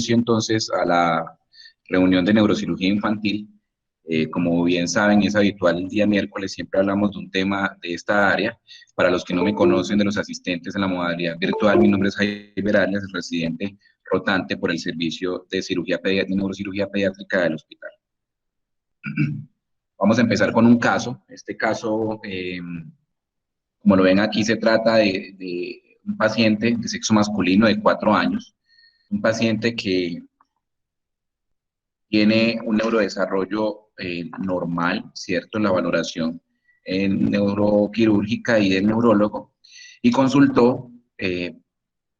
inicio entonces a la reunión de neurocirugía infantil. Como bien saben, es habitual el día miércoles, siempre hablamos de un tema de esta área. Para los que no me conocen, de los asistentes en la modalidad virtual, mi nombre es Jaime Arias, residente rotante por el servicio de neurocirugía pediátrica del hospital. Vamos a empezar con un caso. Este caso, como lo ven aquí, se trata de un paciente de sexo masculino de 4 años, un paciente que tiene un neurodesarrollo normal, ¿cierto? En la valoración en neuroquirúrgica y del neurólogo, y consultó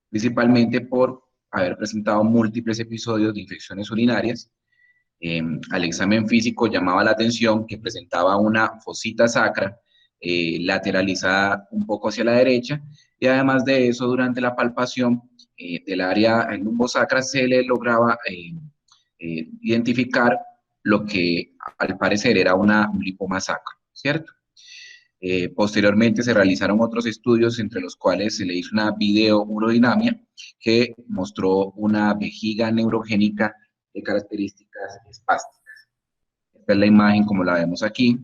principalmente por haber presentado múltiples episodios de infecciones urinarias. Al examen físico llamaba la atención que presentaba una fosita sacra lateralizada un poco hacia la derecha, y además de eso, durante la palpación del área lumbosacra se le lograba identificar lo que al parecer era un lipoma sacro, ¿cierto? Posteriormente se realizaron otros estudios, entre los cuales se le hizo una videourodinamia que mostró una vejiga neurogénica de características espásticas. Esta es la imagen como la vemos aquí.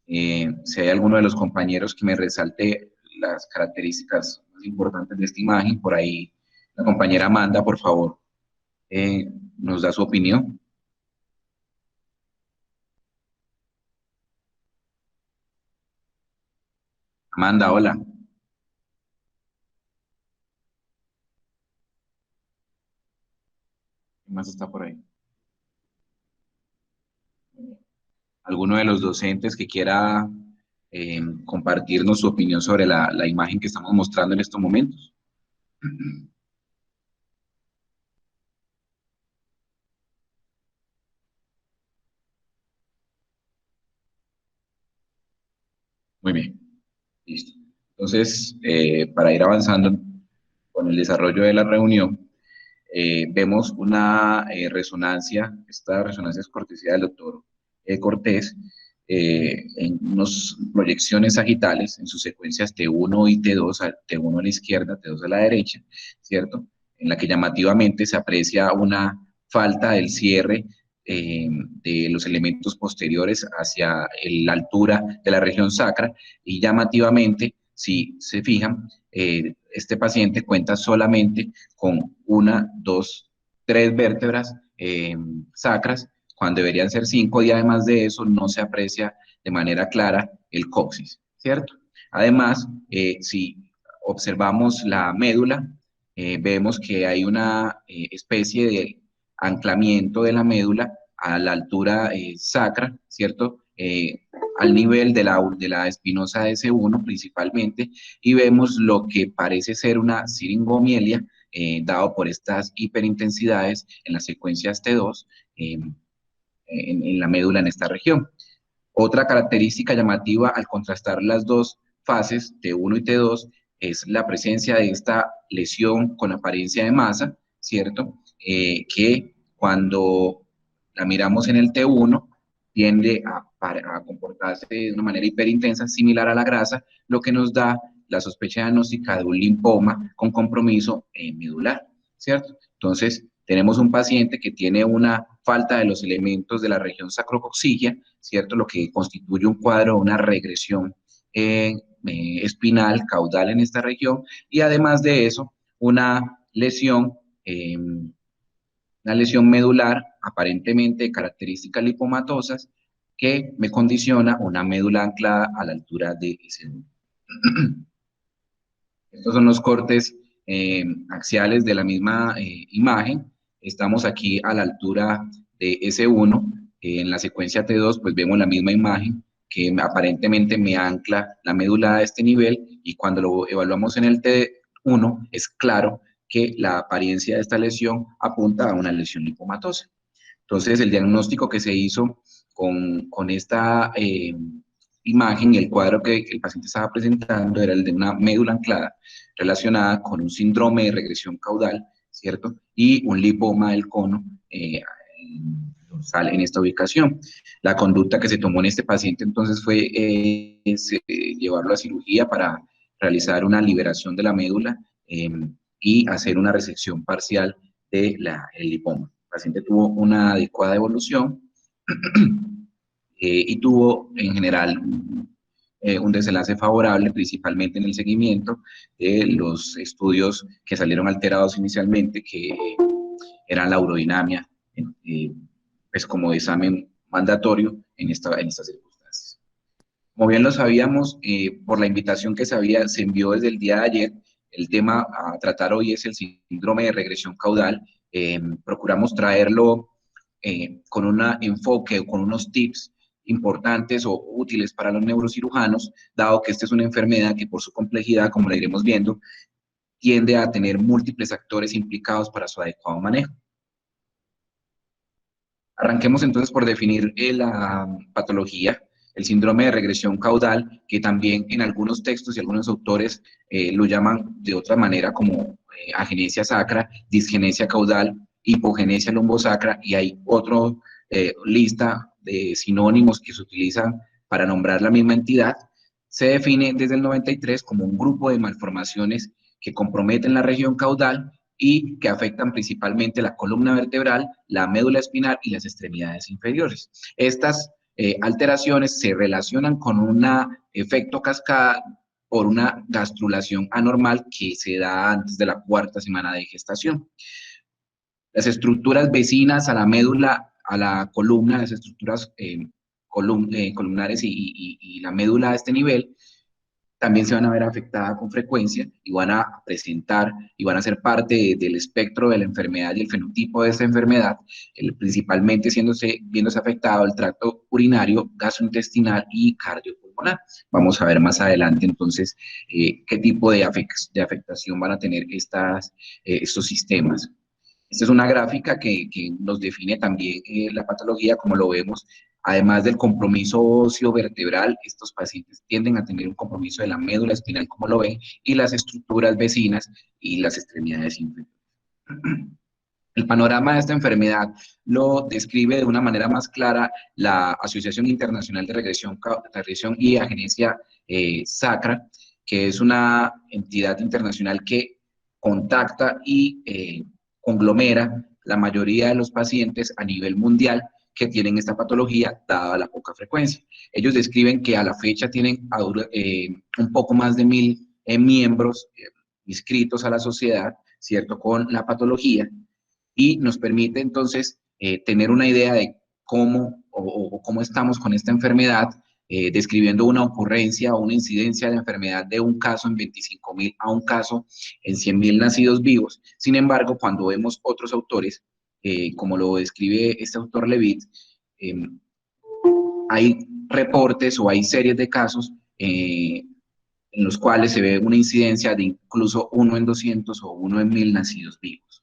Si hay alguno de los compañeros que me resalte las características más importantes de esta imagen, por ahí la compañera Amanda, por favor, nos da su opinión. Amanda, hola. ¿Qué más está por ahí? ¿Alguno de los docentes que quiera compartirnos su opinión sobre la imagen que estamos mostrando en estos momentos? Muy bien, listo. Entonces, para ir avanzando con el desarrollo de la reunión, vemos una resonancia. Esta resonancia es cortesía del doctor Cortés, en unas proyecciones sagitales en sus secuencias T1 y T2, T1 a la izquierda, T2 a la derecha, ¿cierto? En la que llamativamente se aprecia una falta del cierre de los elementos posteriores hacia la altura de la región sacra, y llamativamente, si se fijan, este paciente cuenta solamente con una, dos, tres vértebras sacras, cuando deberían ser 5, y además de eso no se aprecia de manera clara el coxis, ¿cierto? Además, si observamos la médula, vemos que hay una especie de anclamiento de la médula a la altura sacra, ¿cierto? Al nivel de la espinosa S1 principalmente, y vemos lo que parece ser una siringomielia, dado por estas hiperintensidades en las secuencias T2 en la médula en esta región. Otra característica llamativa al contrastar las dos fases, T1 y T2, es la presencia de esta lesión con apariencia de masa, ¿cierto? Que cuando la miramos en el T1 tiende a comportarse de una manera hiperintensa, similar a la grasa, lo que nos da la sospecha diagnóstica de un linfoma con compromiso medular, ¿cierto? Entonces, tenemos un paciente que tiene una falta de los elementos de la región sacrocoxigia, ¿cierto? Lo que constituye un cuadro, una regresión espinal, caudal en esta región, y además de eso, eh, una lesión medular, aparentemente de características lipomatosas, que me condiciona una médula anclada a la altura de ese. Estos son los cortes axiales de la misma imagen. Estamos aquí a la altura de S1. En la secuencia T2, pues vemos la misma imagen que aparentemente me ancla la médula a este nivel, y cuando lo evaluamos en el T1 es claro que la apariencia de esta lesión apunta a una lesión lipomatosa. Entonces, el diagnóstico que se hizo con esta imagen, el cuadro que el paciente estaba presentando, era el de una médula anclada relacionada con un síndrome de regresión caudal, ¿cierto? Y un lipoma del cono dorsal en esta ubicación. La conducta que se tomó en este paciente entonces fue llevarlo a cirugía para realizar una liberación de la médula y hacer una resección parcial del lipoma. El paciente tuvo una adecuada evolución y tuvo en general un desenlace favorable, principalmente en el seguimiento de los estudios que salieron alterados inicialmente, que eran la urodinamia, pues como examen mandatorio en estas circunstancias. Como bien lo sabíamos, por la invitación que se envió desde el día de ayer, el tema a tratar hoy es el síndrome de regresión caudal. Procuramos traerlo con un enfoque, con unos tips importantes o útiles para los neurocirujanos, dado que esta es una enfermedad que por su complejidad, como la iremos viendo, tiende a tener múltiples actores implicados para su adecuado manejo. Arranquemos entonces por definir la patología, el síndrome de regresión caudal, que también en algunos textos y algunos autores lo llaman de otra manera como agenesia sacra, disgenesia caudal, hipogenesia lumbosacra, y hay otra lista de sinónimos que se utilizan para nombrar la misma entidad. Se define desde el 93 como un grupo de malformaciones que comprometen la región caudal y que afectan principalmente la columna vertebral, la médula espinal y las extremidades inferiores. Estas alteraciones se relacionan con un efecto cascada por una gastrulación anormal que se da antes de la cuarta semana de gestación. Las estructuras vecinas a la médula, a la columna, las estructuras columnares y la médula a este nivel, también se van a ver afectadas con frecuencia y van a presentar y van a ser parte del espectro de la enfermedad y el fenotipo de esta enfermedad, principalmente viéndose afectado el tracto urinario, gastrointestinal y cardiopulmonar. Vamos a ver más adelante entonces qué tipo de afectación van a tener estos sistemas. Esta es una gráfica que nos define también la patología, como lo vemos. Además del compromiso óseo vertebral, estos pacientes tienden a tener un compromiso de la médula espinal, como lo ven, y las estructuras vecinas y las extremidades inferiores. El panorama de esta enfermedad lo describe de una manera más clara la Asociación Internacional de Regresión y Agenesia Sacra, que es una entidad internacional que contacta y conglomera la mayoría de los pacientes a nivel mundial que tienen esta patología, dada la poca frecuencia. Ellos describen que a la fecha tienen un poco más de 1000 miembros inscritos a la sociedad, ¿cierto?, con la patología, y nos permite entonces tener una idea de cómo estamos con esta enfermedad, describiendo una ocurrencia o una incidencia de enfermedad de un caso en 25.000 a un caso en 100.000 nacidos vivos. Sin embargo, cuando vemos otros autores, como lo describe este autor Levitt, hay reportes o hay series de casos en los cuales se ve una incidencia de incluso 1 en 200 o 1 en 1000 nacidos vivos.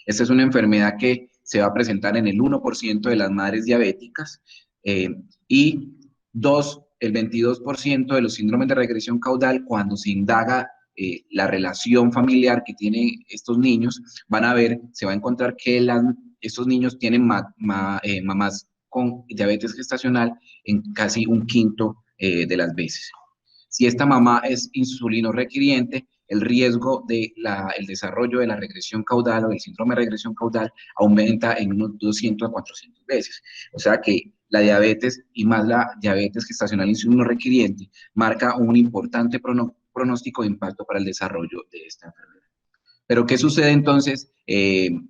Esta es una enfermedad que se va a presentar en el 1% de las madres diabéticas y el 22% de los síndromes de regresión caudal. Cuando se indaga la relación familiar que tienen estos niños, se va a encontrar que estos niños tienen mamás con diabetes gestacional en casi un quinto de las veces. Si esta mamá es insulino requiriente, el riesgo del desarrollo de la regresión caudal o del síndrome de regresión caudal aumenta en unos 200 a 400 veces. O sea que la diabetes y más la diabetes gestacional insulino requiriente marca un importante pronóstico de impacto para el desarrollo de esta enfermedad. Pero ¿qué sucede entonces en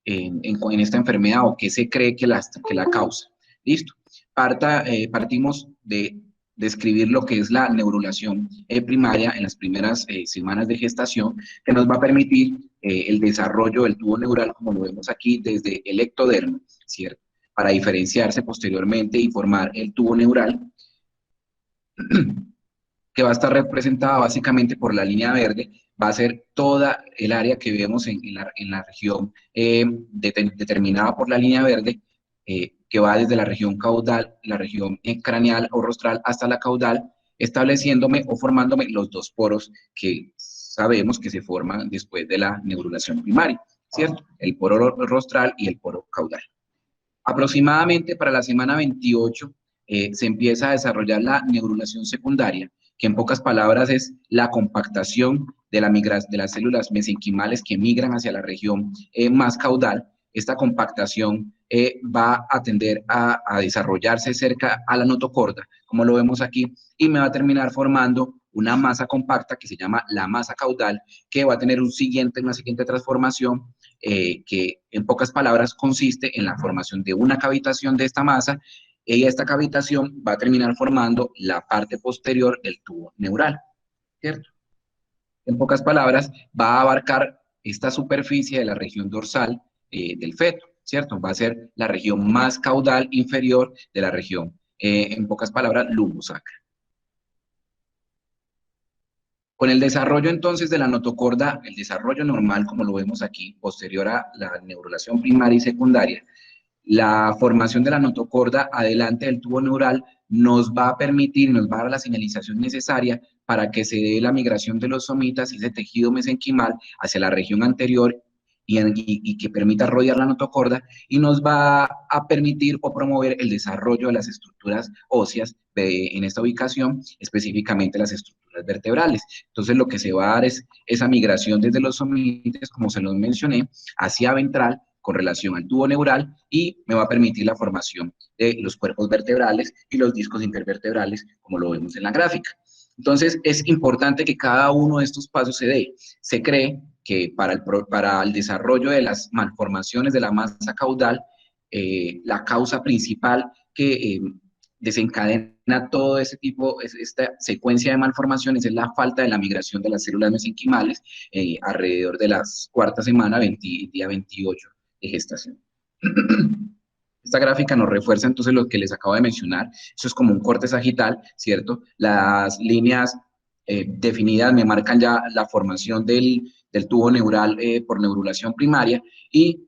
esta enfermedad o qué se cree que la causa? Listo. Partimos de describir lo que es la neurulación primaria en las primeras semanas de gestación, que nos va a permitir el desarrollo del tubo neural, como lo vemos aquí, desde el ectodermo, ¿cierto?, para diferenciarse posteriormente y formar el tubo neural, que va a estar representada básicamente por la línea verde. Va a ser toda el área que vemos en la región determinada por la línea verde, que va desde la región caudal, la región craneal o rostral hasta la caudal, estableciéndome o formándome los dos poros que sabemos que se forman después de la neurulación primaria, ¿cierto? El poro rostral y el poro caudal. Aproximadamente para la semana 28 se empieza a desarrollar la neurulación secundaria, que en pocas palabras es la compactación de de las células mesenquimales que migran hacia la región más caudal. Esta compactación va a tender a desarrollarse cerca a la notocorda, como lo vemos aquí, y me va a terminar formando una masa compacta que se llama la masa caudal, que va a tener una siguiente transformación que en pocas palabras consiste en la formación de una cavitación de esta masa, y esta cavitación va a terminar formando la parte posterior del tubo neural, ¿cierto? En pocas palabras, va a abarcar esta superficie de la región dorsal del feto, ¿cierto? Va a ser la región más caudal inferior de la región, en pocas palabras, lumbosacra. Con el desarrollo entonces de la notocorda, el desarrollo normal, como lo vemos aquí, posterior a la neurulación primaria y secundaria, la formación de la notocorda adelante del tubo neural nos va a permitir, nos va a dar la señalización necesaria para que se dé la migración de los somitas y ese tejido mesenquimal hacia la región anterior y que permita rodear la notocorda, y nos va a permitir o promover el desarrollo de las estructuras óseas en esta ubicación, específicamente las estructuras vertebrales. Entonces lo que se va a dar es esa migración desde los somites, como se los mencioné, hacia ventral, con relación al tubo neural, y me va a permitir la formación de los cuerpos vertebrales y los discos intervertebrales, como lo vemos en la gráfica. Entonces, es importante que cada uno de estos pasos se dé. Se cree que para el desarrollo de las malformaciones de la masa caudal, la causa principal que desencadena todo ese tipo, esta secuencia de malformaciones, es la falta de la migración de las células mesenquimales alrededor de la cuarta semana, día 28 de gestación. Esta gráfica nos refuerza entonces lo que les acabo de mencionar. Eso es como un corte sagital, ¿cierto? Las líneas definidas me marcan ya la formación del tubo neural por neurulación primaria, y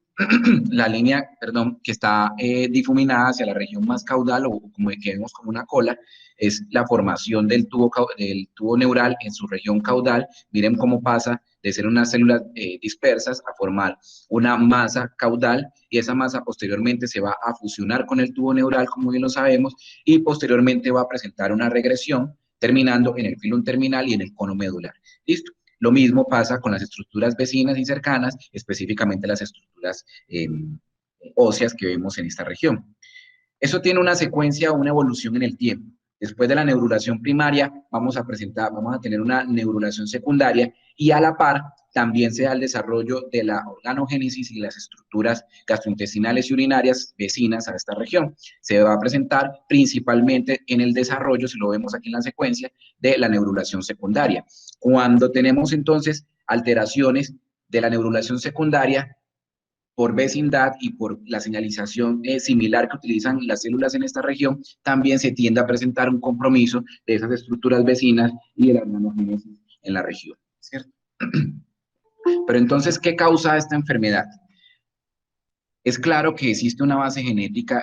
la línea, perdón, que está difuminada hacia la región más caudal, o como que vemos como una cola, es la formación del tubo neural en su región caudal. Miren cómo pasa de ser unas células dispersas a formar una masa caudal, y esa masa posteriormente se va a fusionar con el tubo neural, como bien lo sabemos, y posteriormente va a presentar una regresión, terminando en el filum terminal y en el cono medular. ¿Listo? Lo mismo pasa con las estructuras vecinas y cercanas, específicamente las estructuras óseas que vemos en esta región. Eso tiene una secuencia, una evolución en el tiempo. Después de la neurulación primaria, vamos a tener una neurulación secundaria, y a la par también se da el desarrollo de la organogénesis y las estructuras gastrointestinales y urinarias vecinas a esta región. Se va a presentar principalmente en el desarrollo, si lo vemos aquí en la secuencia, de la neurulación secundaria. Cuando tenemos entonces alteraciones de la neurulación secundaria, por vecindad y por la señalización similar que utilizan las células en esta región, también se tiende a presentar un compromiso de esas estructuras vecinas y de la organogénesis en la región, ¿cierto? Pero entonces, ¿qué causa esta enfermedad? Es claro que existe una base genética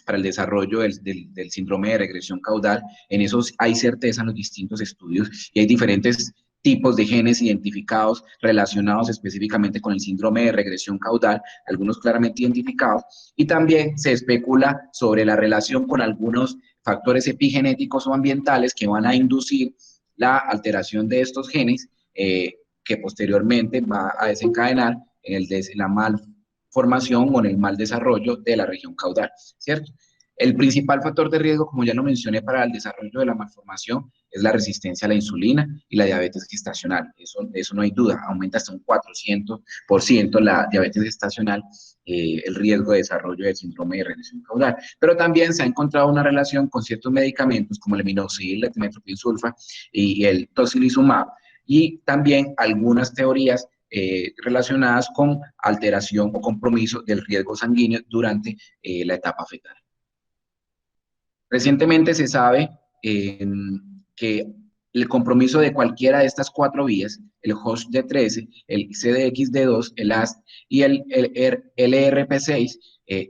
para el desarrollo del síndrome de regresión caudal. En eso hay certeza en los distintos estudios, y hay diferentes tipos de genes identificados relacionados específicamente con el síndrome de regresión caudal, algunos claramente identificados, y también se especula sobre la relación con algunos factores epigenéticos o ambientales que van a inducir la alteración de estos genes, que posteriormente va a desencadenar en la malformación o en el mal desarrollo de la región caudal, ¿cierto? El principal factor de riesgo, como ya lo mencioné, para el desarrollo de la malformación es la resistencia a la insulina y la diabetes gestacional. Eso no hay duda, aumenta hasta un 400% la diabetes gestacional, el riesgo de desarrollo del síndrome de regresión caudal. Pero también se ha encontrado una relación con ciertos medicamentos como el minoxidil, la trimetoprim-sulfa y el tocilizumab, y también algunas teorías relacionadas con alteración o compromiso del riesgo sanguíneo durante la etapa fetal. Recientemente se sabe que el compromiso de cualquiera de estas cuatro vías, el HOSH-D13, el CDX-D2, el AST y el LRP6,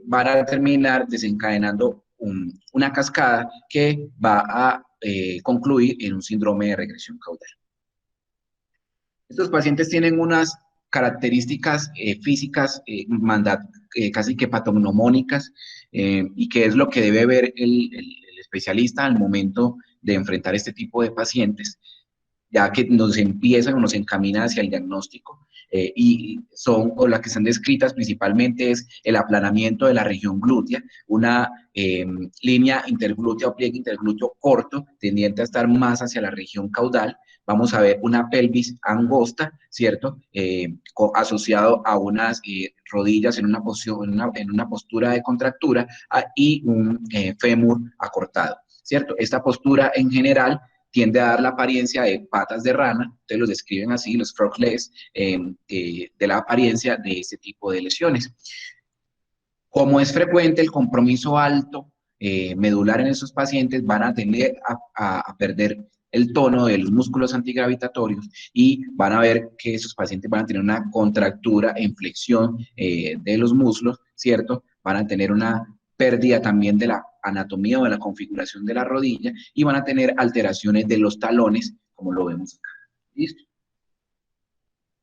van a terminar desencadenando una cascada que va a concluir en un síndrome de regresión caudal. Estos pacientes tienen unas características físicas casi que patognomónicas, y que es lo que debe ver el especialista al momento de enfrentar este tipo de pacientes, ya que nos empiezan o nos encaminan hacia el diagnóstico, y son, o las que están descritas principalmente es el aplanamiento de la región glútea, una línea interglútea o pliegue interglúteo corto, tendiente a estar más hacia la región caudal. Vamos a ver una pelvis angosta, ¿cierto? Asociado a unas rodillas en una, posición, en una postura de contractura, y un fémur acortado, ¿cierto? Esta postura en general tiende a dar la apariencia de patas de rana, ustedes los describen así, los frog legs, de la apariencia de este tipo de lesiones. Como es frecuente el compromiso alto medular en esos pacientes, van a tender a perder el tono de los músculos antigravitatorios y van a ver que esos pacientes van a tener una contractura en flexión de los muslos, ¿cierto? Van a tener una pérdida también de la anatomía o de la configuración de la rodilla y van a tener alteraciones de los talones, como lo vemos acá. ¿Listo?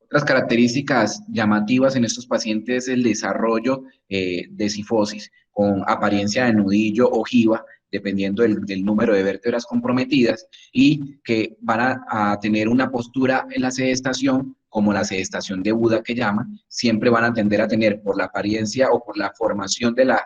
Otras características llamativas en estos pacientes es el desarrollo de cifosis con apariencia de nudillo o ojiva, dependiendo del número de vértebras comprometidas, y que van a tener una postura en la sedestación, como la sedestación de Buda que llaman, siempre van a tender a tener, por la apariencia o por la formación de la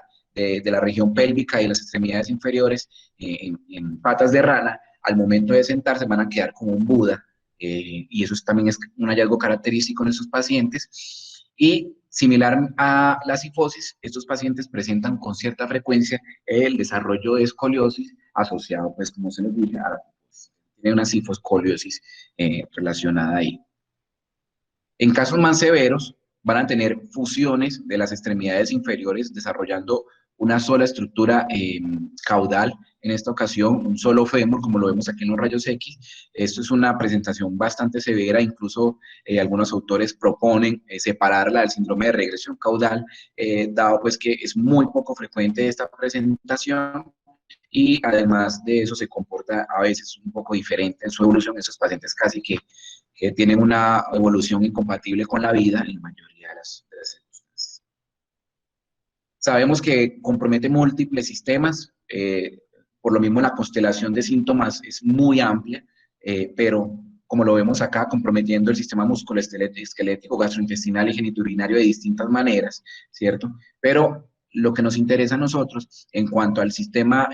región pélvica y las extremidades inferiores en patas de rana, al momento de sentarse van a quedar como un Buda, y eso también es un hallazgo característico en esos pacientes. Y similar a la cifosis, estos pacientes presentan con cierta frecuencia el desarrollo de escoliosis asociado, pues como se les dije, a tiene una cifoscoliosis relacionada ahí. En casos más severos, van a tener fusiones de las extremidades inferiores, desarrollando una sola estructura caudal, en esta ocasión un solo fémur, como lo vemos aquí en los rayos X. Esto es una presentación bastante severa, incluso algunos autores proponen separarla del síndrome de regresión caudal, dado pues que es muy poco frecuente esta presentación, y además de eso se comporta a veces un poco diferente en su evolución. Esos pacientes casi que tienen una evolución incompatible con la vida en la mayoría de las circunstancias. Sabemos que compromete múltiples sistemas, por lo mismo la constelación de síntomas es muy amplia, pero como lo vemos acá, comprometiendo el sistema musculoesquelético, gastrointestinal y genitourinario de distintas maneras, ¿cierto? Pero lo que nos interesa a nosotros en cuanto al sistema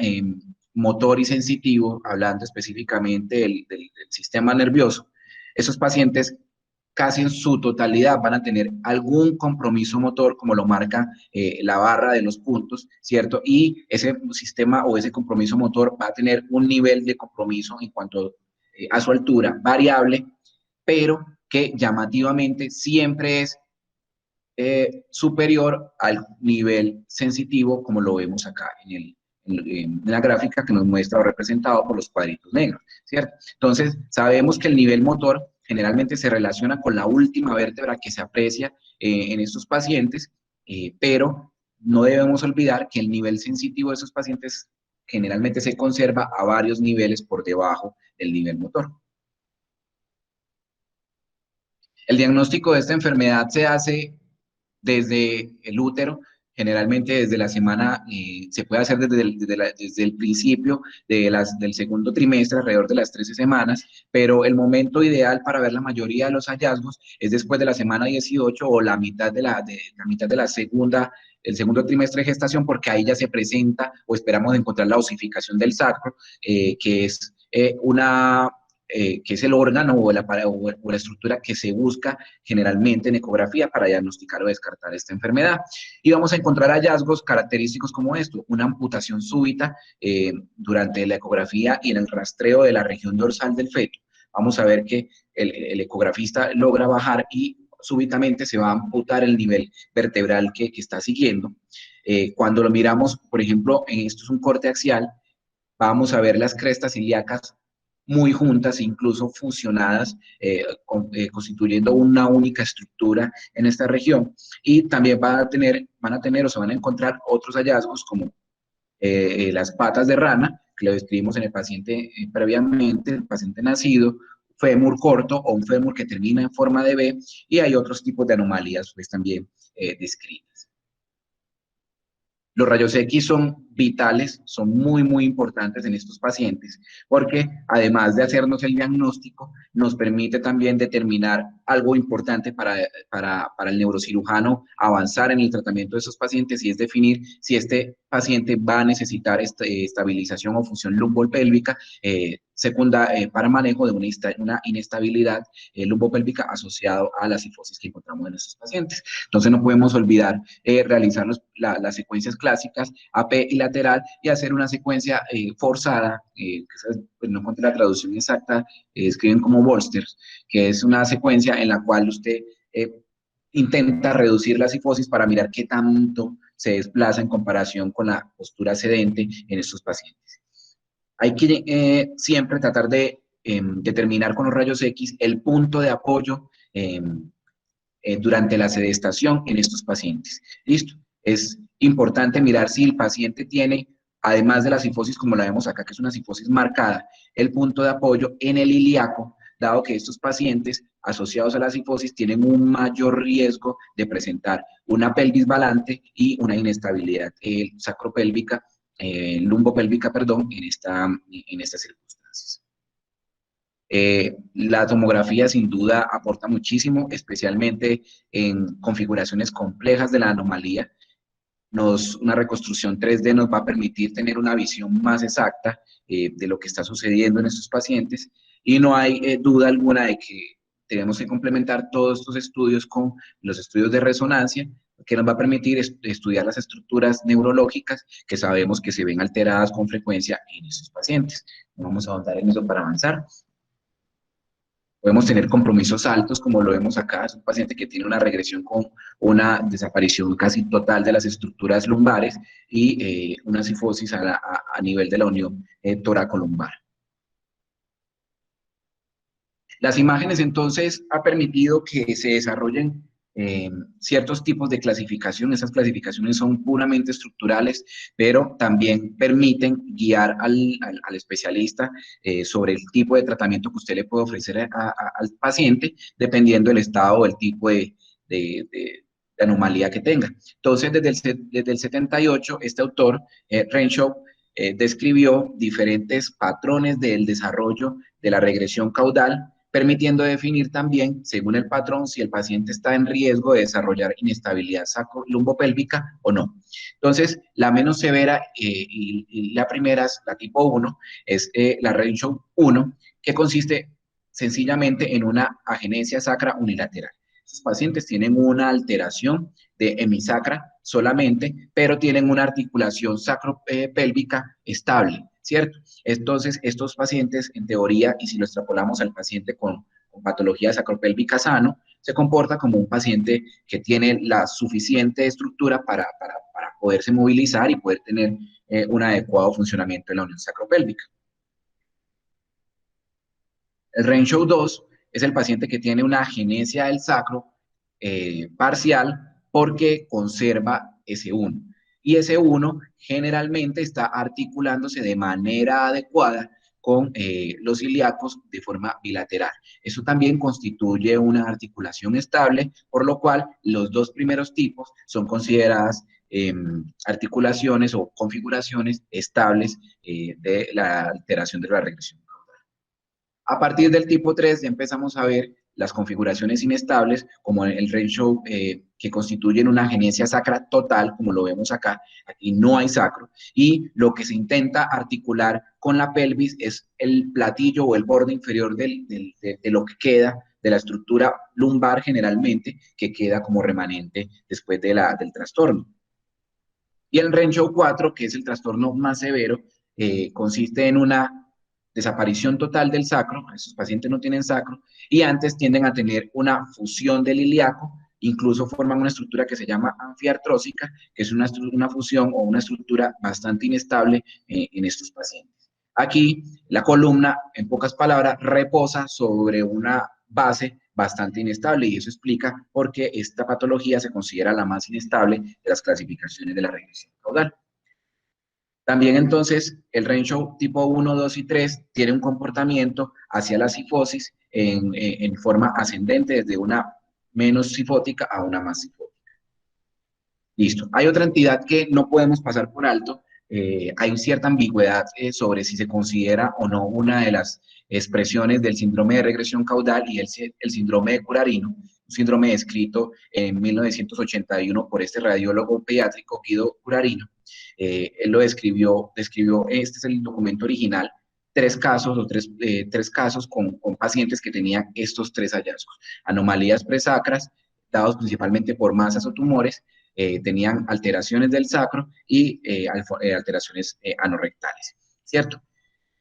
motor y sensitivo, hablando específicamente del sistema nervioso, esos pacientes casi en su totalidad van a tener algún compromiso motor, como lo marca la barra de los puntos, ¿cierto? Y ese sistema o ese compromiso motor va a tener un nivel de compromiso en cuanto a su altura variable, pero que llamativamente siempre es superior al nivel sensitivo, como lo vemos acá en la gráfica que nos muestra o representado por los cuadritos negros, ¿cierto? Entonces, sabemos que el nivel motor generalmente se relaciona con la última vértebra que se aprecia en estos pacientes, pero no debemos olvidar que el nivel sensitivo de esos pacientes generalmente se conserva a varios niveles por debajo del nivel motor. El diagnóstico de esta enfermedad se hace desde el útero, generalmente desde la semana, se puede hacer desde el principio del segundo trimestre, alrededor de las 13 semanas, pero el momento ideal para ver la mayoría de los hallazgos es después de la semana 18 o la mitad la mitad de la segunda, el segundo trimestre de gestación, porque ahí ya se presenta o esperamos encontrar la osificación del sacro, que es que es el órgano o la estructura que se busca generalmente en ecografía para diagnosticar o descartar esta enfermedad. Y vamos a encontrar hallazgos característicos como esto: una amputación súbita durante la ecografía y en el rastreo de la región dorsal del feto. Vamos a ver que el ecografista logra bajar y súbitamente se va a amputar el nivel vertebral que está siguiendo. Cuando lo miramos, por ejemplo, esto es un corte axial, vamos a ver las crestas ilíacas muy juntas, incluso fusionadas, constituyendo una única estructura en esta región. Y también van a tener o se van a encontrar otros hallazgos como las patas de rana, que lo describimos en el paciente previamente, el paciente nacido, fémur corto o un fémur que termina en forma de V, y hay otros tipos de anomalías pues también descritas. Los rayos X son vitales, son muy, muy importantes en estos pacientes, porque además de hacernos el diagnóstico, nos permite también determinar algo importante para el neurocirujano avanzar en el tratamiento de esos pacientes, y es definir si este paciente va a necesitar estabilización o función lumbopélvica para manejo de una inestabilidad lumbopélvica asociado a la cifosis que encontramos en estos pacientes. Entonces no podemos olvidar realizar las secuencias clásicas AP y lateral, y hacer una secuencia forzada, pues no encontré la traducción exacta, escriben como bolsters, que es una secuencia en la cual usted intenta reducir la cifosis para mirar qué tanto se desplaza en comparación con la postura sedente en estos pacientes. Hay que siempre tratar de determinar con los rayos X el punto de apoyo durante la sedestación en estos pacientes. ¿Listo? Es importante mirar si el paciente tiene, además de la cifosis como la vemos acá, que es una cifosis marcada, el punto de apoyo en el ilíaco, dado que estos pacientes asociados a la cifosis tienen un mayor riesgo de presentar una pelvis balante y una inestabilidad sacropélvica, lumbopélvica, perdón, en estas circunstancias. La tomografía sin duda aporta muchísimo, especialmente en configuraciones complejas de la anomalía. Una reconstrucción 3D nos va a permitir tener una visión más exacta de lo que está sucediendo en estos pacientes, y no hay duda alguna de que tenemos que complementar todos estos estudios con los estudios de resonancia, que nos va a permitir estudiar las estructuras neurológicas que sabemos que se ven alteradas con frecuencia en estos pacientes. Vamos a avanzar en eso para avanzar. Podemos tener compromisos altos, como lo vemos acá, es un paciente que tiene una regresión con una desaparición casi total de las estructuras lumbares y una cifosis a nivel de la unión toracolumbar. Las imágenes entonces ha permitido que se desarrollen ciertos tipos de clasificación. Esas clasificaciones son puramente estructurales, pero también permiten guiar al especialista sobre el tipo de tratamiento que usted le puede ofrecer al paciente, dependiendo del estado o el tipo de anomalía que tenga. Entonces, desde el 78, este autor, Renshaw, describió diferentes patrones del desarrollo de la regresión caudal, permitiendo definir también, según el patrón, si el paciente está en riesgo de desarrollar inestabilidad sacro-lumbopélvica o no. Entonces, la menos severa y la primera, la tipo 1, es la Renshaw 1, que consiste sencillamente en una agenesia sacra unilateral. Estos pacientes tienen una alteración de hemisacra solamente, pero tienen una articulación sacropélvica estable, ¿cierto? Entonces, estos pacientes, en teoría, y si lo extrapolamos al paciente con patología sacropélvica sano, se comporta como un paciente que tiene la suficiente estructura para poderse movilizar y poder tener un adecuado funcionamiento de la unión sacropélvica. El Renshaw 2 es el paciente que tiene una agenesia del sacro parcial porque conserva S1. Y S1 generalmente está articulándose de manera adecuada con los ilíacos de forma bilateral. Eso también constituye una articulación estable, por lo cual los dos primeros tipos son consideradas articulaciones o configuraciones estables de la alteración de la regresión. A partir del tipo 3 ya empezamos a ver las configuraciones inestables, como el Renshaw, que constituyen una agenesia sacra total, como lo vemos acá. Aquí no hay sacro, y lo que se intenta articular con la pelvis es el platillo o el borde inferior de lo que queda de la estructura lumbar generalmente, que queda como remanente después del trastorno. Y el Renshaw 4, que es el trastorno más severo, consiste en una desaparición total del sacro. Esos pacientes no tienen sacro, y antes tienden a tener una fusión del ilíaco, incluso forman una estructura que se llama anfiartrósica, que es una fusión o una estructura bastante inestable en estos pacientes. Aquí la columna, en pocas palabras, reposa sobre una base bastante inestable, y eso explica por qué esta patología se considera la más inestable de las clasificaciones de la regresión caudal. También entonces el Renshaw tipo 1, 2 y 3 tiene un comportamiento hacia la cifosis en forma ascendente, desde una menos cifótica a una más cifótica. Listo. Hay otra entidad que no podemos pasar por alto, hay cierta ambigüedad sobre si se considera o no una de las expresiones del síndrome de regresión caudal y el síndrome de Curarino, un síndrome descrito en 1981 por este radiólogo pediátrico Guido Curarino. Él lo describió, este es el documento original, tres casos con pacientes que tenían estos tres hallazgos: anomalías presacras, dados principalmente por masas o tumores, tenían alteraciones del sacro y alteraciones anorrectales, ¿cierto?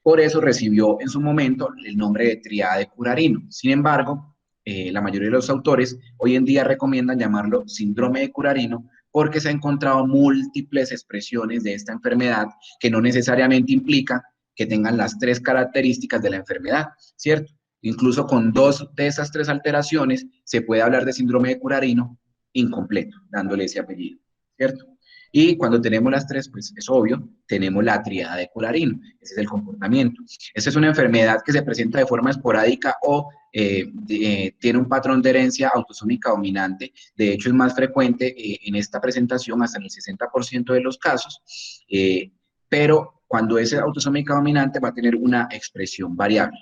Por eso recibió en su momento el nombre de triada de Curarino. Sin embargo, la mayoría de los autores hoy en día recomiendan llamarlo síndrome de Curarino porque se han encontrado múltiples expresiones de esta enfermedad que no necesariamente implica que tengan las tres características de la enfermedad, ¿cierto? Incluso con dos de esas tres alteraciones se puede hablar de síndrome de Curarino incompleto, dándole ese apellido, ¿cierto? Y cuando tenemos las tres, pues es obvio, tenemos la triada de Curarino. Ese es el comportamiento. Esta es una enfermedad que se presenta de forma esporádica o tiene un patrón de herencia autosómica dominante. De hecho, es más frecuente en esta presentación, hasta en el 60% de los casos, pero cuando es autosómica dominante va a tener una expresión variable.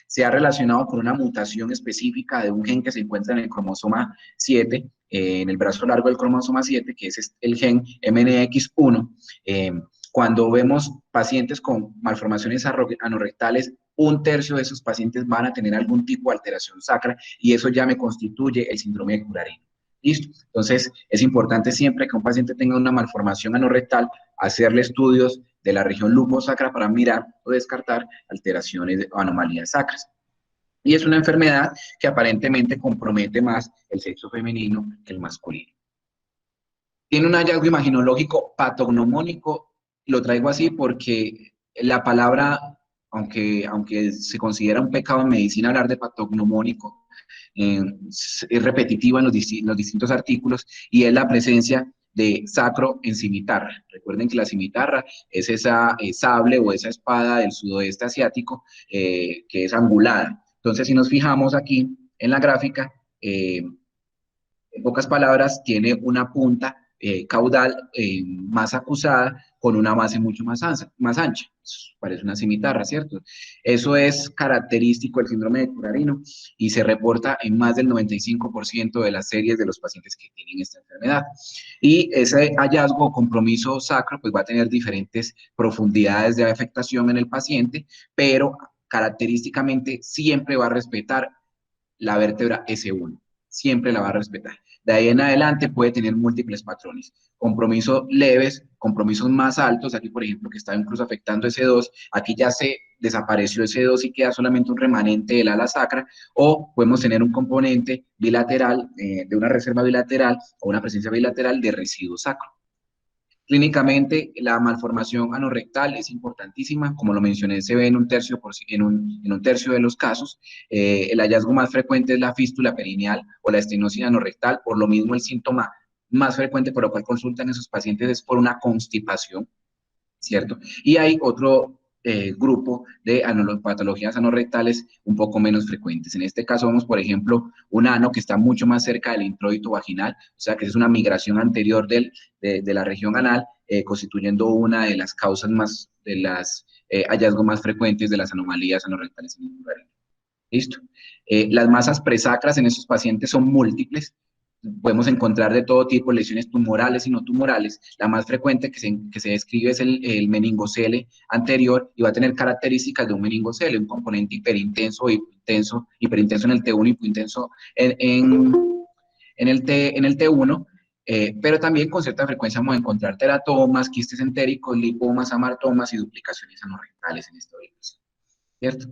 Se ha relacionado con una mutación específica de un gen que se encuentra en el cromosoma 7, en el brazo largo del cromosoma 7, que es el gen MNX1. Cuando vemos pacientes con malformaciones anorrectales, un tercio de esos pacientes van a tener algún tipo de alteración sacra y eso ya me constituye el síndrome de Curarino. ¿Listo? Entonces, es importante siempre que un paciente tenga una malformación anorrectal, hacerle estudios de la región lumbosacra para mirar o descartar alteraciones o anomalías sacras. Y es una enfermedad que aparentemente compromete más el sexo femenino que el masculino. Tiene un hallazgo imaginológico patognomónico, lo traigo así porque la palabra, aunque se considera un pecado en medicina hablar de patognomónico, es repetitiva en los distintos artículos, y es la presencia de sacro en cimitarra. Recuerden que la cimitarra es esa sable o esa espada del sudoeste asiático que es angulada. Entonces, si nos fijamos aquí en la gráfica, en pocas palabras, tiene una punta caudal más acusada con una base mucho más ancha. Parece una cimitarra, ¿cierto? Eso es característico del síndrome de Curarino y se reporta en más del 95% de las series de los pacientes que tienen esta enfermedad. Y ese hallazgo o compromiso sacro pues va a tener diferentes profundidades de afectación en el paciente, pero característicamente siempre va a respetar la vértebra S1, siempre la va a respetar. De ahí en adelante puede tener múltiples patrones, compromisos leves, compromisos más altos, aquí por ejemplo que está incluso afectando S2, aquí ya se desapareció S2 y queda solamente un remanente del ala sacra, o podemos tener un componente bilateral, de una reserva bilateral o una presencia bilateral de residuo sacro. Clínicamente, la malformación anorrectal es importantísima, como lo mencioné, se ve en un tercio, en un tercio de los casos. El hallazgo más frecuente es la fístula perineal o la estenosis anorrectal, por lo mismo el síntoma más frecuente por lo cual consultan esos pacientes es por una constipación, ¿cierto? Y hay otro grupo de patologías anorrectales un poco menos frecuentes. En este caso vemos, por ejemplo, un ano que está mucho más cerca del introito vaginal, o sea que es una migración anterior de la región anal, constituyendo una de las causas más, de las hallazgos más frecuentes de las anomalías anorrectales en el lugar. ¿Listo? Las masas presacras en estos pacientes son múltiples. Podemos encontrar de todo tipo, lesiones tumorales y no tumorales. La más frecuente que se describe es el meningocele anterior y va a tener características de un meningocele, un componente hiperintenso en el T1, hipointenso en el T1, pero también con cierta frecuencia vamos a encontrar teratomas, quistes entéricos, lipomas, amartomas y duplicaciones anorrectales en esta ubicación, ¿cierto?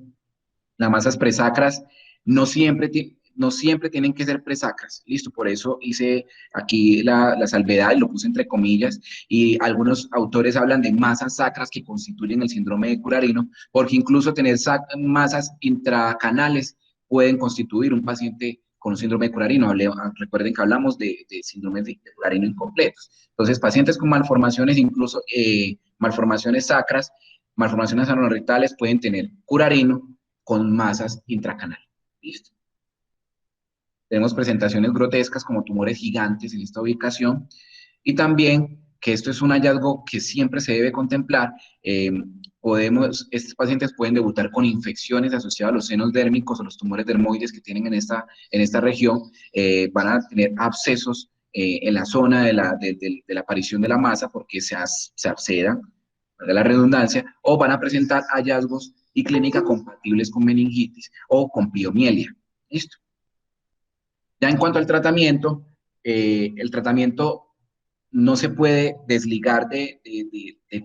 Las masas presacras no siempre, no siempre tienen que ser presacras, listo, por eso hice aquí la salvedad y lo puse entre comillas, y algunos autores hablan de masas sacras que constituyen el síndrome de Curarino, porque incluso tener masas intracanales pueden constituir un paciente con un síndrome de Curarino. Recuerden que hablamos de síndromes de Curarino incompletos. Entonces, pacientes con malformaciones, incluso malformaciones sacras, malformaciones anorrectales pueden tener Curarino con masas intracanales. ¿Listo? Tenemos presentaciones grotescas como tumores gigantes en esta ubicación y también que esto es un hallazgo que siempre se debe contemplar. Estos pacientes pueden debutar con infecciones asociadas a los senos dérmicos o los tumores dermoides que tienen en esta región. Van a tener abscesos en la zona de la aparición de la masa porque se abscedan, valga la redundancia, o van a presentar hallazgos y clínica compatibles con meningitis o con piomielgia. ¿Listo? Ya en cuanto al tratamiento, el tratamiento no se puede desligar de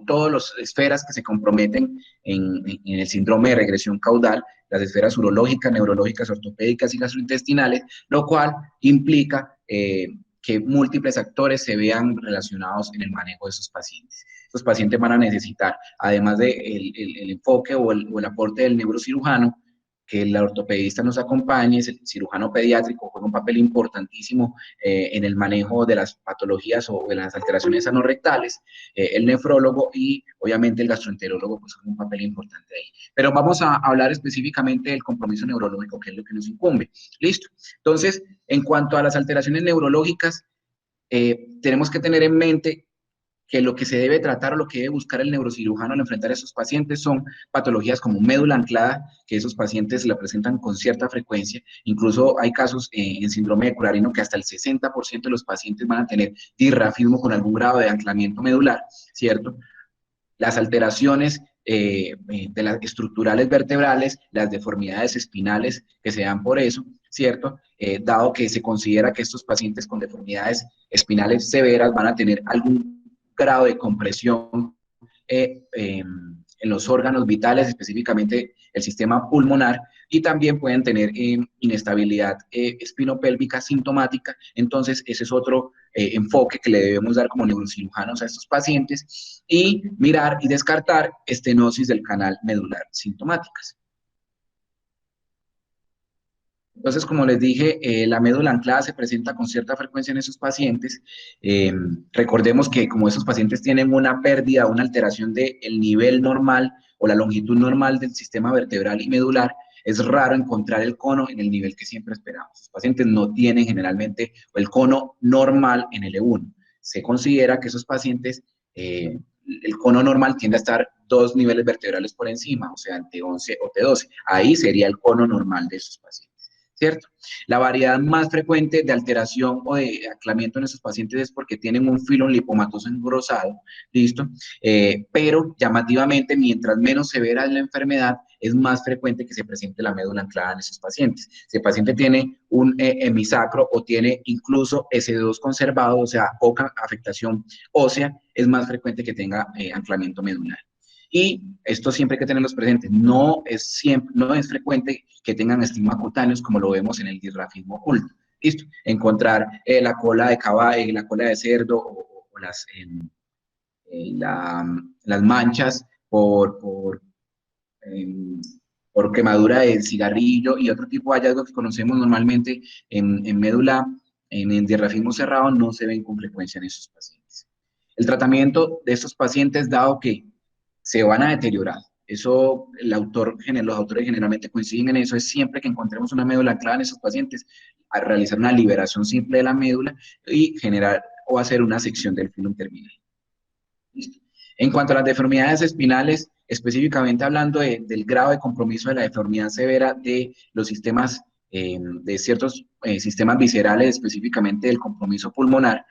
todas las esferas que se comprometen en el síndrome de regresión caudal, las esferas urológicas, neurológicas, ortopédicas y gastrointestinales, lo cual implica que múltiples actores se vean relacionados en el manejo de esos pacientes. Estos pacientes van a necesitar, además del el enfoque o el aporte del neurocirujano, que el ortopedista nos acompañe, el cirujano pediátrico juega un papel importantísimo en el manejo de las patologías o de las alteraciones anorrectales, el nefrólogo y obviamente el gastroenterólogo pues juega un papel importante ahí. Pero vamos a hablar específicamente del compromiso neurológico, que es lo que nos incumbe. ¿Listo? Entonces, en cuanto a las alteraciones neurológicas, tenemos que tener en mente que lo que se debe tratar o lo que debe buscar el neurocirujano al enfrentar a esos pacientes son patologías como médula anclada, que esos pacientes la presentan con cierta frecuencia. Incluso hay casos en síndrome de Curarino que hasta el 60% de los pacientes van a tener dirrafismo con algún grado de anclamiento medular, ¿cierto? Las alteraciones de las estructurales vertebrales, las deformidades espinales que se dan por eso, ¿cierto? Dado que se considera que estos pacientes con deformidades espinales severas van a tener algún grado de compresión en los órganos vitales, específicamente el sistema pulmonar, y también pueden tener inestabilidad espinopélvica sintomática. Entonces, ese es otro enfoque que le debemos dar como neurocirujanos a estos pacientes y mirar y descartar estenosis del canal medular sintomáticas. Entonces, como les dije, la médula anclada se presenta con cierta frecuencia en esos pacientes. Recordemos que como esos pacientes tienen una pérdida, una alteración del nivel normal o la longitud normal del sistema vertebral y medular, es raro encontrar el cono en el nivel que siempre esperamos. Los pacientes no tienen generalmente el cono normal en L1. Se considera que esos pacientes, el cono normal tiende a estar 2 niveles vertebrales por encima, o sea, T11 o T12. Ahí sería el cono normal de esos pacientes. ¿Cierto? La variedad más frecuente de alteración o de aclamiento en esos pacientes es porque tienen un filón lipomatoso engrosado, ¿listo? Pero llamativamente, mientras menos severa es la enfermedad, es más frecuente que se presente la médula anclada en esos pacientes. Si el paciente tiene un hemisacro o tiene incluso S2 conservado, o sea, poca afectación ósea, es más frecuente que tenga anclamiento medular. Y esto siempre hay que tenerlos presentes. No es frecuente que tengan estigma cutáneos como lo vemos en el dirrafismo oculto. ¿Listo? Encontrar la cola de caballo, la cola de cerdo o las manchas por quemadura de cigarrillo y otro tipo de hallazgos que conocemos normalmente en médula, en el dirrafismo cerrado, no se ven con frecuencia en esos pacientes. El tratamiento de estos pacientes, dado que se van a deteriorar. Eso, los autores generalmente coinciden en eso, es siempre que encontremos una médula anclada en esos pacientes, a realizar una liberación simple de la médula y generar o hacer una sección del filum terminal. ¿Listo? En cuanto a las deformidades espinales, específicamente hablando del grado de compromiso de la deformidad severa de los sistemas, de ciertos sistemas viscerales, específicamente del compromiso pulmonar,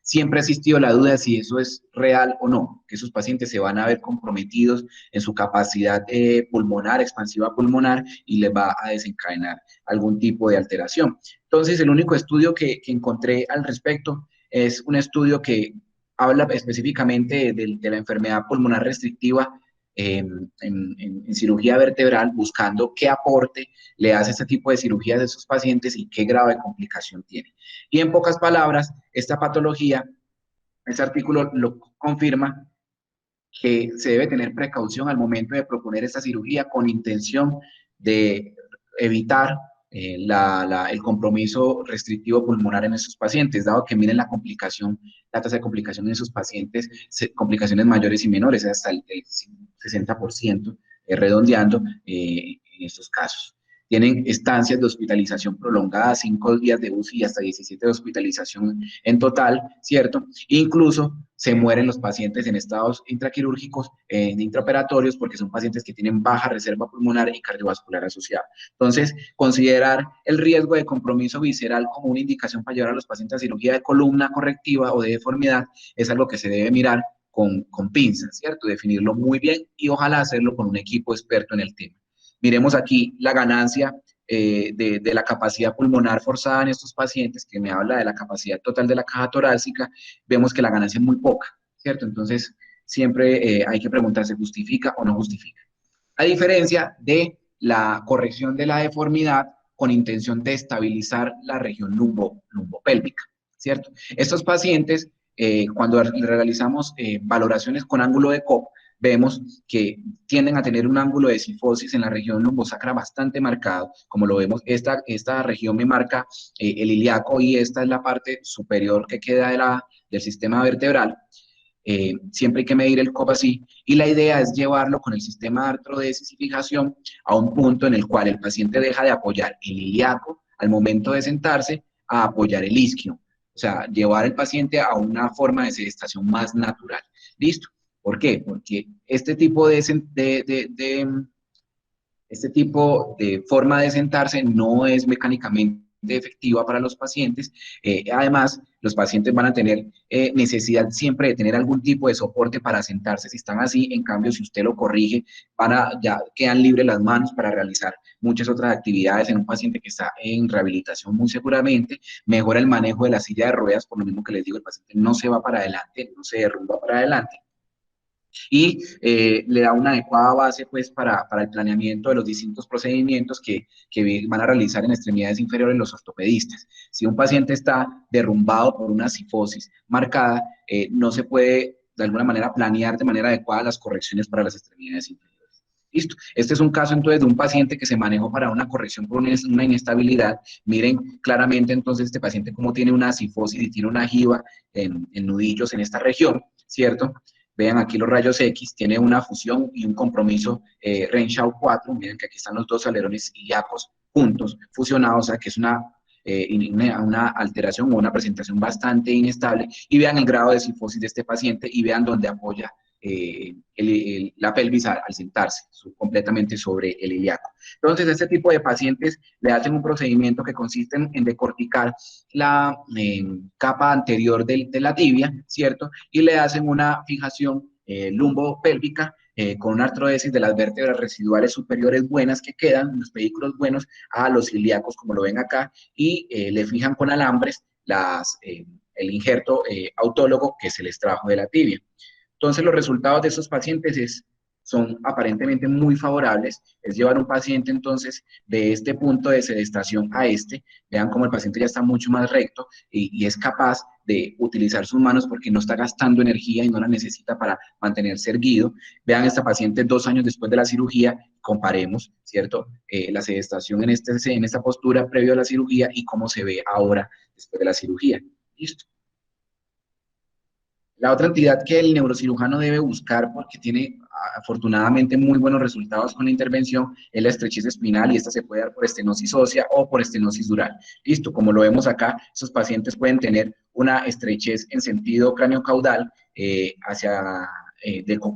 siempre ha existido la duda de si eso es real o no, que esos pacientes se van a ver comprometidos en su capacidad pulmonar, expansiva pulmonar, y les va a desencadenar algún tipo de alteración. Entonces, el único estudio que encontré al respecto es un estudio que habla específicamente de la enfermedad pulmonar restrictiva en cirugía vertebral, buscando qué aporte le hace este tipo de cirugías a esos pacientes y qué grado de complicación tiene. Y en pocas palabras, esta patología, este artículo lo confirma, que se debe tener precaución al momento de proponer esta cirugía con intención de evitar el compromiso restrictivo pulmonar en esos pacientes, dado que miren la tasa de complicación en esos pacientes, complicaciones mayores y menores, hasta el 60%, redondeando en estos casos. tienen estancias de hospitalización prolongada, 5 días de UCI y hasta 17 de hospitalización en total, ¿cierto? Incluso se mueren los pacientes en estados intraquirúrgicos, intraoperatorios, porque son pacientes que tienen baja reserva pulmonar y cardiovascular asociada. Entonces, considerar el riesgo de compromiso visceral como una indicación para llevar a los pacientes a cirugía de columna correctiva o de deformidad es algo que se debe mirar con pinzas, ¿cierto? Definirlo muy bien y ojalá hacerlo con un equipo experto en el tema. Miremos aquí la ganancia de la capacidad pulmonar forzada en estos pacientes, que me habla de la capacidad total de la caja torácica. Vemos que la ganancia es muy poca, ¿cierto? Entonces, siempre hay que preguntarse, ¿justifica o no justifica? A diferencia de la corrección de la deformidad con intención de estabilizar la región lumbopélvica, ¿cierto? Estos pacientes, cuando realizamos valoraciones con ángulo de Cobb, vemos que tienden a tener un ángulo de cifosis en la región lumbosacra bastante marcado, como lo vemos, esta región me marca el ilíaco y esta es la parte superior que queda del sistema vertebral. Siempre hay que medir el COP así, y la idea es llevarlo con el sistema de artrodesis y fijación a un punto en el cual el paciente deja de apoyar el ilíaco al momento de sentarse a apoyar el isquio, o sea, llevar al paciente a una forma de sedestación más natural. ¿Listo? ¿Por qué? Porque este tipo de forma de sentarse no es mecánicamente efectiva para los pacientes. Además, los pacientes van a tener necesidad siempre de tener algún tipo de soporte para sentarse si están así. En cambio, si usted lo corrige, ya quedan libres las manos para realizar muchas otras actividades en un paciente que está en rehabilitación muy seguramente. Mejora el manejo de la silla de ruedas, por lo mismo que les digo, el paciente no se va para adelante, no se derrumba para adelante y le da una adecuada base pues para el planeamiento de los distintos procedimientos que van a realizar en extremidades inferiores los ortopedistas. Si un paciente está derrumbado por una cifosis marcada, no se puede de alguna manera planear de manera adecuada las correcciones para las extremidades inferiores. Listo. Este es un caso entonces de un paciente que se manejó para una corrección por una inestabilidad. Miren claramente entonces este paciente cómo tiene una cifosis y tiene una jiba en nudillos en esta región, ¿cierto? Vean aquí los rayos X, tiene una fusión y un compromiso Renshaw 4, miren que aquí están los dos alerones ilíacos juntos, fusionados, o sea que es una alteración o una presentación bastante inestable, y vean el grado de cifosis de este paciente y vean dónde apoya la pelvis al sentarse completamente sobre el ilíaco. Entonces, este tipo de pacientes le hacen un procedimiento que consiste en decorticar la capa anterior de la tibia, ¿cierto? Y le hacen una fijación lumbopélvica con una artrodesis de las vértebras residuales superiores buenas que quedan, los pedículos buenos, a los ilíacos, como lo ven acá, y le fijan con alambres el injerto autólogo que se les trajo de la tibia. Entonces, los resultados de estos pacientes son aparentemente muy favorables. Es llevar un paciente entonces de este punto de sedestación a este. Vean cómo el paciente ya está mucho más recto y es capaz de utilizar sus manos porque no está gastando energía y no la necesita para mantenerse erguido. Vean esta paciente 2 años después de la cirugía, comparemos, ¿cierto? La sedestación en esta postura previo a la cirugía y cómo se ve ahora después de la cirugía. Listo. La otra entidad que el neurocirujano debe buscar porque tiene afortunadamente muy buenos resultados con la intervención es la estrechez espinal, y esta se puede dar por estenosis ósea o por estenosis dural. Listo, como lo vemos acá, estos pacientes pueden tener una estrechez en sentido cráneo-caudal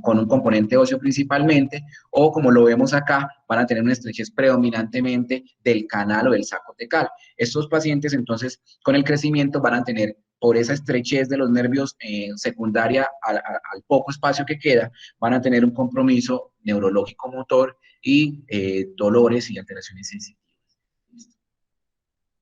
con un componente óseo principalmente, o como lo vemos acá, van a tener una estrechez predominantemente del canal o del saco tecal. Estos pacientes entonces con el crecimiento van a tener, por esa estrechez de los nervios secundaria al poco espacio que queda, van a tener un compromiso neurológico motor y dolores y alteraciones sensitivas.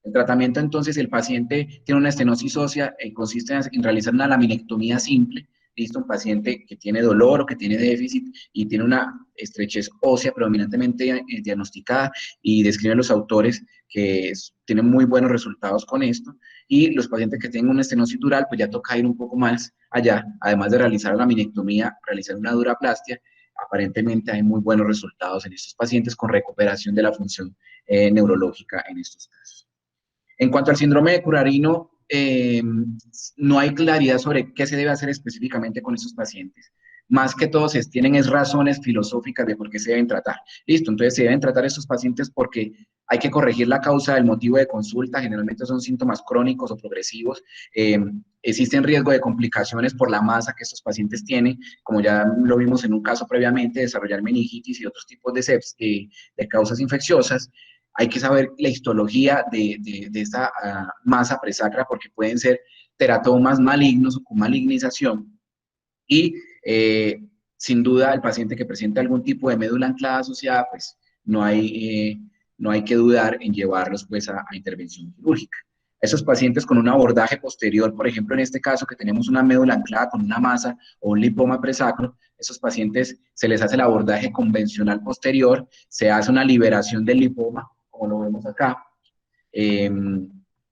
El tratamiento entonces, el paciente tiene una estenosis ósea, consiste en realizar una laminectomía simple. Listo, un paciente que tiene dolor o que tiene déficit y tiene una estrechez ósea predominantemente diagnosticada, y describen los autores que tienen muy buenos resultados con esto. Y los pacientes que tienen una estenosis dural, pues ya toca ir un poco más allá, además de realizar la laminectomía, realizar una duraplastia. Aparentemente hay muy buenos resultados en estos pacientes con recuperación de la función neurológica en estos casos. En cuanto al síndrome de Currarino, no hay claridad sobre qué se debe hacer específicamente con estos pacientes. más que todo se tienen es razones filosóficas de por qué se deben tratar. Listo, entonces se deben tratar estos pacientes porque hay que corregir la causa del motivo de consulta, generalmente son síntomas crónicos o progresivos, eh, existen riesgo de complicaciones por la masa que estos pacientes tienen, como ya lo vimos en un caso previamente, desarrollar meningitis y otros tipos de causas infecciosas. Hay que saber la histología de esta masa presacra porque pueden ser teratomas malignos o con malignización y sin duda el paciente que presenta algún tipo de médula anclada asociada, pues no hay, eh, no hay que dudar en llevarlos pues a intervención quirúrgica. Esos pacientes con un abordaje posterior, por ejemplo, en este caso que tenemos una médula anclada con una masa o un lipoma presacro, esos pacientes se les hace el abordaje convencional posterior, se hace una liberación del lipoma, como lo vemos acá, eh,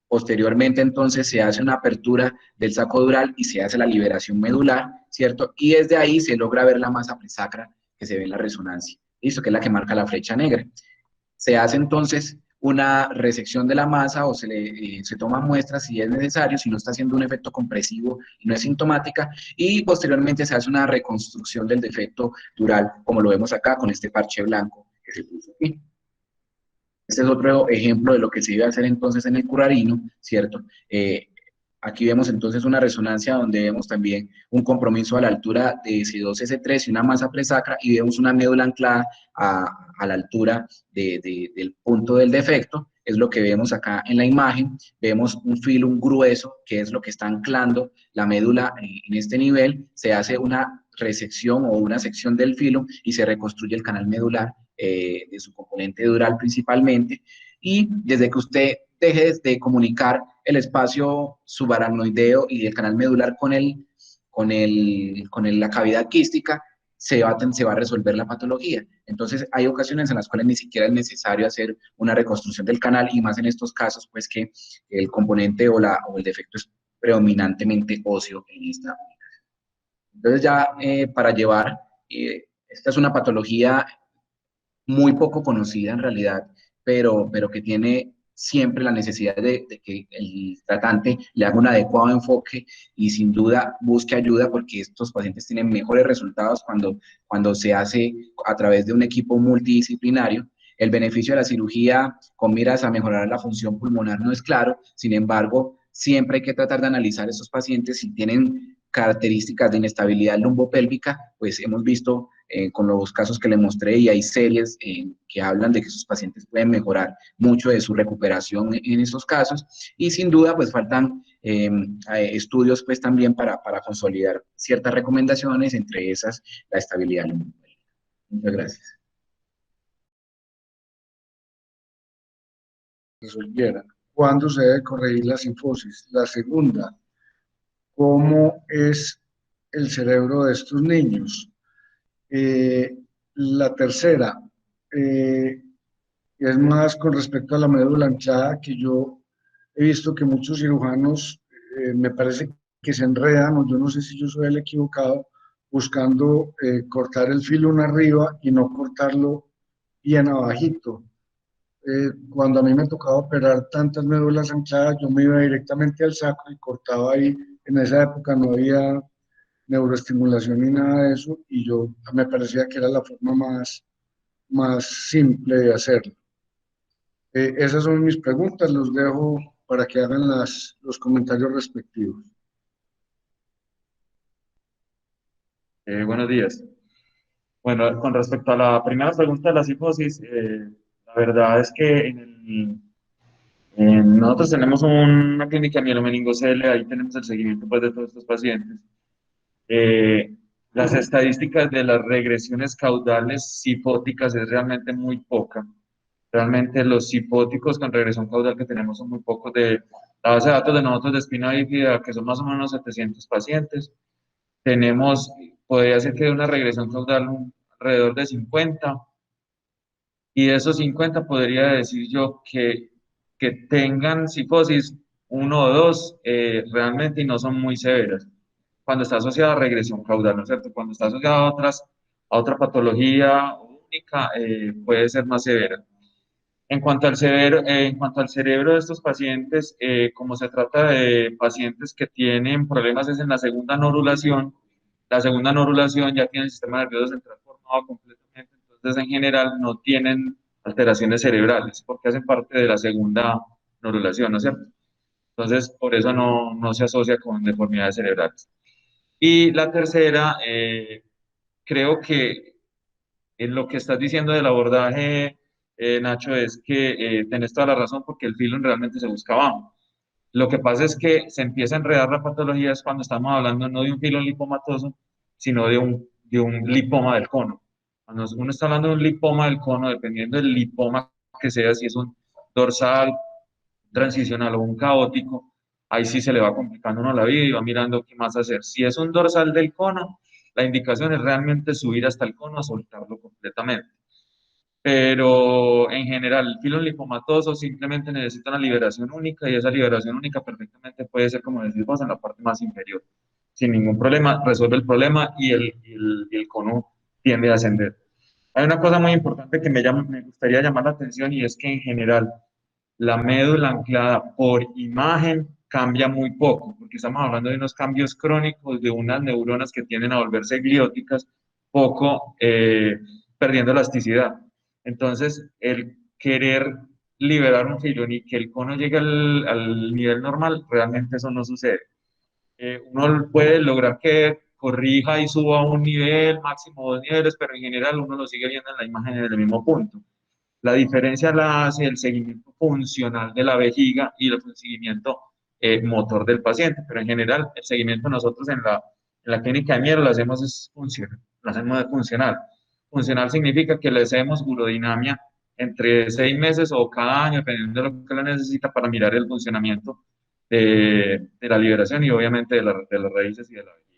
posteriormente, entonces, se hace una apertura del saco dural y se hace la liberación medular, ¿cierto? Y desde ahí se logra ver la masa presacra que se ve en la resonancia, ¿listo? Que es la que marca la flecha negra. Se hace entonces una resección de la masa o se toman muestras si es necesario, si no está haciendo un efecto compresivo y no es sintomática, y posteriormente se hace una reconstrucción del defecto dural, como lo vemos acá con este parche blanco que se puso aquí. Este es otro ejemplo de lo que se iba a hacer entonces en el curarino, ¿cierto? Aquí vemos entonces una resonancia donde vemos también un compromiso a la altura de S2, S3 y una masa presacra y vemos una médula anclada a la altura del punto del defecto. Es lo que vemos acá en la imagen. Vemos un filum grueso, que es lo que está anclando la médula en este nivel. Se hace una resección o una sección del filum y se reconstruye el canal medular de su componente dural principalmente, y desde que usted deje de comunicar el espacio subaracnoideo y el canal medular con la cavidad quística, se va a resolver la patología. Entonces, hay ocasiones en las cuales ni siquiera es necesario hacer una reconstrucción del canal, y más en estos casos, pues que el componente o el defecto es predominantemente óseo en esta. Entonces, ya para llevar, esta es una patología muy poco conocida en realidad, pero que tiene siempre la necesidad de que el tratante le haga un adecuado enfoque y sin duda busque ayuda, porque estos pacientes tienen mejores resultados cuando se hace a través de un equipo multidisciplinario. El beneficio de la cirugía con miras a mejorar la función pulmonar no es claro, sin embargo, siempre hay que tratar de analizar a estos pacientes si tienen características de inestabilidad lumbopélvica, pues hemos visto con los casos que le mostré, y hay series que hablan de que sus pacientes pueden mejorar mucho de su recuperación en esos casos, y sin duda pues faltan estudios pues también para consolidar ciertas recomendaciones, entre esas la estabilidad lumbopélvica. Muchas gracias. Resolviera. ¿Cuándo se debe corregir la cifosis? La segunda, ¿cómo es el cerebro de estos niños? Eh, la tercera, eh, es más con respecto a la médula anchada, que yo he visto que muchos cirujanos me parece que se enredan, o yo no sé si yo soy el equivocado, buscando cortar el filo arriba y no cortarlo bien abajito. Cuando a mí me tocaba operar tantas médulas anchadas, yo me iba directamente al saco y cortaba ahí. En esa época no había neuroestimulación ni nada de eso, y yo me parecía que era la forma más simple de hacerlo. Esas son mis preguntas, los dejo para que hagan los comentarios respectivos. Buenos días. Bueno, con respecto a la primera pregunta de la psicosis, la verdad es que nosotros tenemos una clínica mielomeningocele, ahí tenemos el seguimiento pues, de todos estos pacientes. Las estadísticas de las regresiones caudales cifóticas es realmente muy poca. Realmente los cifóticos con regresión caudal que tenemos son muy pocos. De la base de datos de nosotros de espina bífida, que son más o menos 700 pacientes, tenemos, podría ser que de una regresión caudal alrededor de 50, y de esos 50 podría decir yo que tengan psicosis uno o dos realmente, y no son muy severas. Cuando está asociada a regresión caudal, ¿no es cierto? Cuando está asociada a otra patología única, puede ser más severa. En cuanto al cerebro de estos pacientes, como se trata de pacientes que tienen problemas es en la segunda norulación, La segunda norulación ya tiene el sistema nervioso central formado completamente, entonces en general no tienen alteraciones cerebrales porque hacen parte de la segunda norulación, ¿no es cierto? Entonces, por eso no se asocia con deformidades cerebrales. Y la tercera, creo que en lo que estás diciendo del abordaje, Nacho, es que tenés toda la razón porque el filo realmente se busca abajo. Lo que pasa es que se empieza a enredar la patología es cuando estamos hablando no de un filo lipomatoso, sino de un lipoma del cono. Cuando uno está hablando de un lipoma del cono, dependiendo del lipoma que sea, si es un dorsal, transicional o un caótico, ahí sí se le va complicando uno la vida y va mirando qué más hacer. Si es un dorsal del cono, la indicación es realmente subir hasta el cono a soltarlo completamente. Pero en general, el filo linfomatoso simplemente necesita una liberación única y esa liberación única perfectamente puede ser, como decís vos, en la parte más inferior. Sin ningún problema, resuelve el problema y el cono tiende a ascender. Hay una cosa muy importante que me gustaría llamar la atención y es que en general la médula anclada por imagen cambia muy poco, porque estamos hablando de unos cambios crónicos de unas neuronas que tienden a volverse glióticas, poco perdiendo elasticidad. Entonces, el querer liberar un filo y que el cono llegue al nivel normal, realmente eso no sucede. Uno puede lograr que corrija y suba a un nivel, máximo 2 niveles, pero en general uno lo sigue viendo en la imagen en el mismo punto. La diferencia la hace el seguimiento funcional de la vejiga y el seguimiento motor del paciente, pero en general el seguimiento nosotros en la clínica de Miero lo hacemos es funcional, lo hacemos de funcional. Funcional significa que le hacemos urodinamia entre 6 meses o cada año, dependiendo de lo que la necesita para mirar el funcionamiento de la liberación y obviamente de las raíces y de la vejiga.